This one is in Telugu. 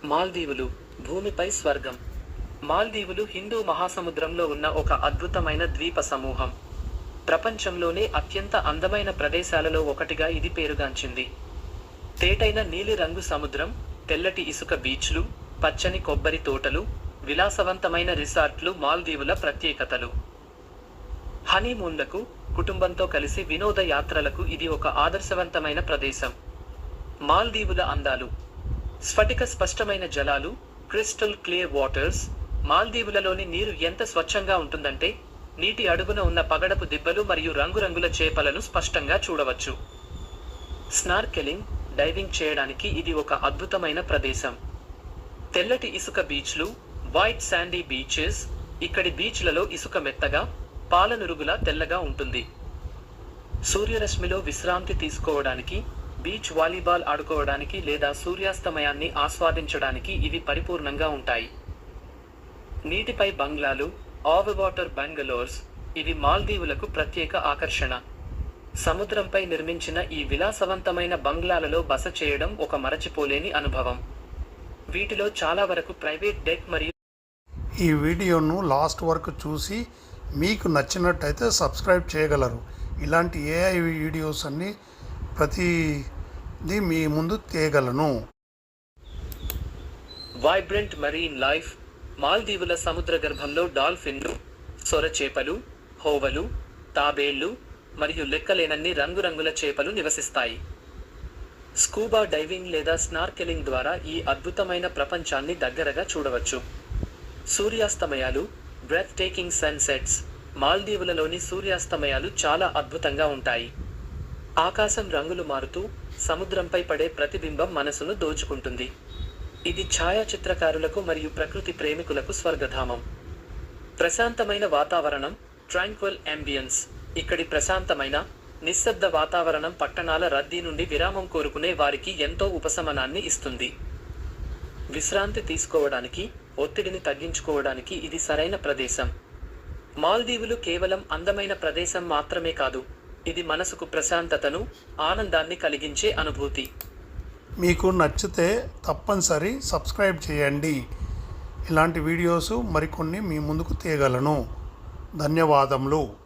మాల్దీవులు భూమిపై స్వర్గం. మాల్దీవులు హిందూ మహాసముద్రంలో ఉన్న ఒక అద్భుతమైన ద్వీప సమూహం. ప్రపంచంలోనే అత్యంత అందమైన ప్రదేశాలలో ఒకటిగా ఇది పేరుగాంచింది. తేటైన నీలిరంగు సముద్రం, తెల్లటి ఇసుక బీచ్లు, పచ్చని కొబ్బరి తోటలు, విలాసవంతమైన రిసార్ట్లు మాల్దీవుల ప్రత్యేకతలు. హనీమూన్లకు, కుటుంబంతో కలిసి వినోద యాత్రలకు ఇది ఒక ఆదర్శవంతమైన ప్రదేశం. మాల్దీవుల అందాలు. స్ఫటిక స్పష్టమైన జలాలు, క్రిస్టల్ క్లియర్ వాటర్స్. మాల్దీవులలోని నీరు ఎంత స్వచ్ఛంగా ఉంటుందంటే నీటి అడుగున ఉన్న పగడపు దిబ్బలు మరియు రంగురంగుల చేపలను స్పష్టంగా చూడవచ్చు. స్నార్కెలింగ్, డైవింగ్ చేయడానికి ఇది ఒక అద్భుతమైన ప్రదేశం. తెల్లటి ఇసుక బీచ్లు, వైట్ శాండీ బీచెస్. ఇక్కడి బీచ్లలో ఇసుక మెత్తగా, పాలనురుగులా తెల్లగా ఉంటుంది. సూర్యరశ్మిలో విశ్రాంతి తీసుకోవడానికి, బీచ్ వాలీబాల్ ఆడుకోవడానికి లేదా సూర్యాస్తమయాన్ని ఆస్వాదించడానికి ఇవి పరిపూర్ణంగా ఉంటాయి. నీటిపై బంగ్లాలు, ఆఫ్-వాటర్ బంగలోర్స్. ఇవి మాల్దీవులకు ప్రత్యేక ఆకర్షణ. సముద్రంపై నిర్మించిన ఈ విలాసవంతమైన బంగ్లాలలో బస చేయడం ఒక మరచిపోలేని అనుభవం. వీటిలో చాలా వరకు ప్రైవేట్ డెక్ మరియు. ఈ వీడియోను లాస్ట్ వరకు చూసి మీకు నచ్చినట్టయితే సబ్స్క్రైబ్ చేయగలరు. ఇలాంటి ఏఐ వీడియోస్ అన్నీ ప్రతిదీ మీ ముందు తేగలను. Vibrant marine life. మాల్దీవుల సముద్ర గర్భంలో డాల్ఫిన్లు, సొరచేపలు, హోవలు, తాబేళ్లు మరియు లెక్కలేనన్ని రంగురంగుల చేపలు నివసిస్తాయి. స్కూబా డైవింగ్ లేదా స్నార్కెలింగ్ ద్వారా ఈ అద్భుతమైన ప్రపంచాన్ని దగ్గరగా చూడవచ్చు. సూర్యాస్తమయాలు, బ్రెత్ టేకింగ్ సన్సెట్స్. మాల్దీవులలోని సూర్యాస్తమయాలు చాలా అద్భుతంగా ఉంటాయి. ఆకాశం రంగులు మారుతూ సముద్రంపై పడే ప్రతిబింబం మనసును దోచుకుంటుంది. ఇది ఛాయాచిత్రకారులకు మరియు ప్రకృతి ప్రేమికులకు స్వర్గధామం. ప్రశాంతమైన వాతావరణం, ట్రాంక్వల్ అంబియన్స్. ఇక్కడి ప్రశాంతమైన, నిశ్శబ్ద వాతావరణం పట్టణాల రద్దీ నుండి విరామం కోరుకునే వారికి ఎంతో ఉపశమనాన్ని ఇస్తుంది. విశ్రాంతి తీసుకోవడానికి, ఒత్తిడిని తగ్గించుకోవడానికి ఇది సరైన ప్రదేశం. మాల్దీవులు కేవలం అందమైన ప్రదేశం మాత్రమే కాదు, ఇది మనసుకు ప్రశాంతతను, ఆనందాన్ని కలిగించే అనుభూతి. మీకు నచ్చితే తప్పనిసరి సబ్స్క్రైబ్ చేయండి. ఇలాంటి వీడియోస్ మరికొన్ని మీ ముందుకు తేగలను. ధన్యవాదములు.